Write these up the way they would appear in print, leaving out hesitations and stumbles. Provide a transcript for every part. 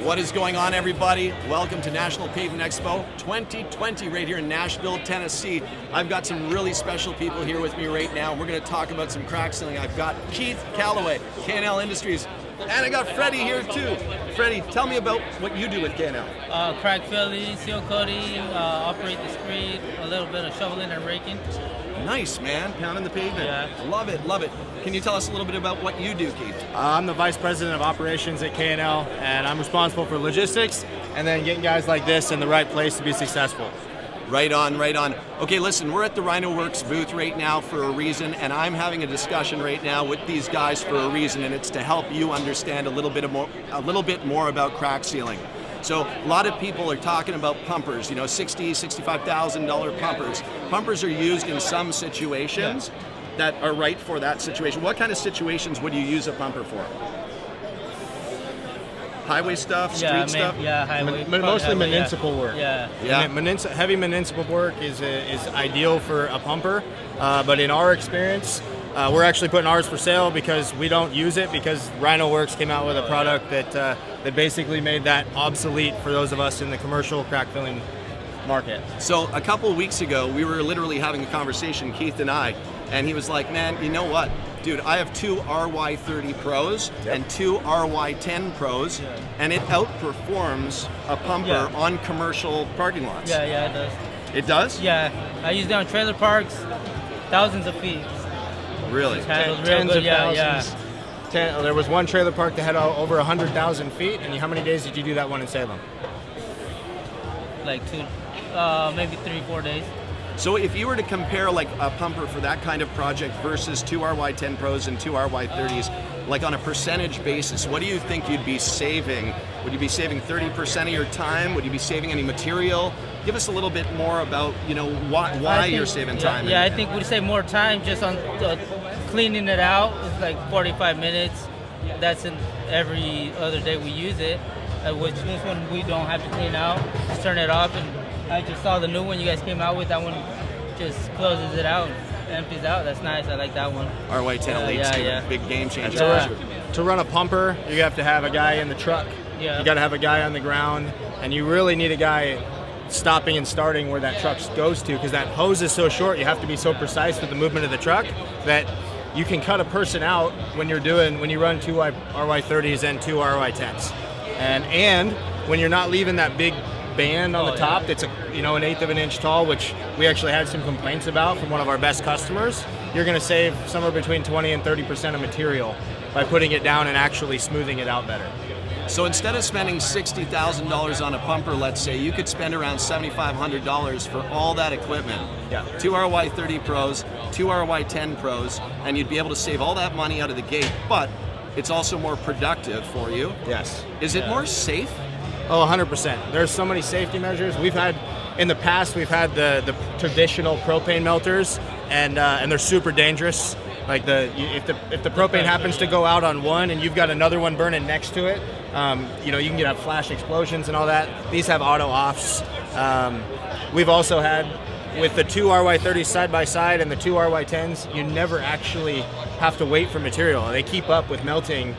What is going on, everybody? Welcome to National Pavement Expo 2020 right here in Nashville, Tennessee. I've got some really special people here with me right now. We're going to talk about some crack sealing. I've got Keith Calloway, K&L Industries, and I got Freddie here too. Freddie, tell me about what you do with K&L. Crack filling, seal coating, operate the screed, a little bit of shoveling and raking. Nice, man. Pounding the pavement. Yeah. Love it, love it. Can you tell us a little bit about what you do, Keith? I'm the Vice President of Operations at K&L, and I'm responsible for logistics and then getting guys like this in the right place to be successful. Right on, right on. Okay, listen, we're at the Rynoworx booth right now for a reason, and I'm having a discussion right now with these guys for a reason, and it's to help you understand a little bit more about crack sealing. So a lot of people are talking about pumpers, you know, $60,000, $65,000 pumpers. Pumpers are used in some situations that are right for that situation. What kind of situations would you use a pumper for? Highway stuff, street stuff? Yeah, highway. Mostly municipal work. Yeah. Heavy municipal work is ideal for a pumper, but in our experience, we're actually putting ours for sale because we don't use it, because Rynoworx came out with a product that basically made that obsolete for those of us in the commercial crack filling market. So a couple of weeks ago, we were literally having a conversation, Keith and I, and he was like, man, you know what? Dude, I have two RY30 PROs and two RY10 PROs, and it outperforms a pumper on commercial parking lots. Yeah, it does. It does? Yeah, I use it on trailer parks, thousands of feet. Really? Handles real Tens good, of thousands. There was one trailer park that had over 100,000 feet, and how many days did you do that one in Salem? Like maybe 3-4 days. So if you were to compare like a pumper for that kind of project versus two RY10 Pros and two RY30s, like on a percentage basis, what do you think you'd be saving? Would you be saving 30% of your time? Would you be saving any material? Give us a little bit more about, you know, why you're saving time. Yeah, I think we save more time just on cleaning it out. It's like 45 minutes. That's in every other day we use it, which this one we don't have to clean out. Just turn it off, and I just saw the new one you guys came out with. That one just closes it out, empties out. That's nice. I like that one. RY10 Elite, big game changer. To run a pumper, you have to have a guy in the truck. Yeah. You got to have a guy on the ground, and you really need a guy stopping and starting where that truck goes to, because that hose is so short. You have to be so precise with the movement of the truck that you can cut a person out when you run two RY30s and two RY10s, and when you're not leaving that big band on the top that's an eighth of an inch tall, which we actually had some complaints about from one of our best customers. You're going to save somewhere between 20 and 30% of material by putting it down and actually smoothing it out better. So instead of spending $60,000 on a pumper, let's say, you could spend around $7,500 for all that equipment. Yeah. Two RY30 Pros, two RY10 Pros, and you'd be able to save all that money out of the gate, but it's also more productive for you. Yes. Is it more safe? Oh, 100%. There's so many safety measures. In the past, we've had the traditional propane melters, and they're super dangerous. Like if the propane happens to go out on one and you've got another one burning next to it, you can have flash explosions and all that. These have auto offs. We've also had, with the two RY30s side by side and the two RY10s, you never actually have to wait for material. They keep up with melting.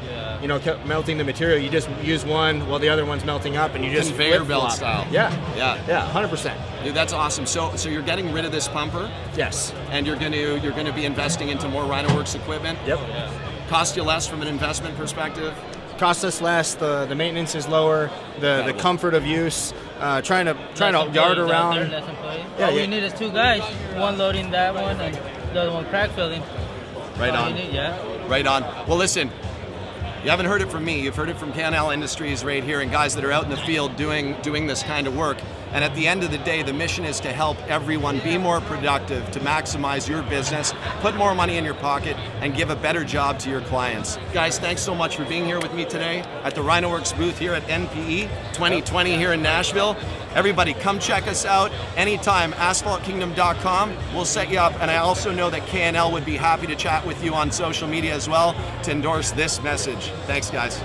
Melting the material. You just use one while the other one's melting up, and you just conveyor belt style. Yeah, 100%. Dude, that's awesome. So you're getting rid of this pumper? Yes. And you're going to be investing into more Rynoworx equipment? Yep. Cost you less from an investment perspective? Costs us less. The maintenance is lower. The comfort of use. Trying to yard around. All you need is two guys. One loading that one and the other one crack filling. Right on. Right on. Well, listen. You haven't heard it from me. You've heard it from K&L Industries right here, and guys that are out in the field doing this kind of work. And at the end of the day, the mission is to help everyone be more productive, to maximize your business, put more money in your pocket, and give a better job to your clients. Guys, thanks so much for being here with me today at the Rynoworx booth here at NPE 2020 here in Nashville. Everybody, come check us out anytime, asphaltkingdom.com. We'll set you up, and I also know that K&L would be happy to chat with you on social media as well to endorse this message. Thanks, guys.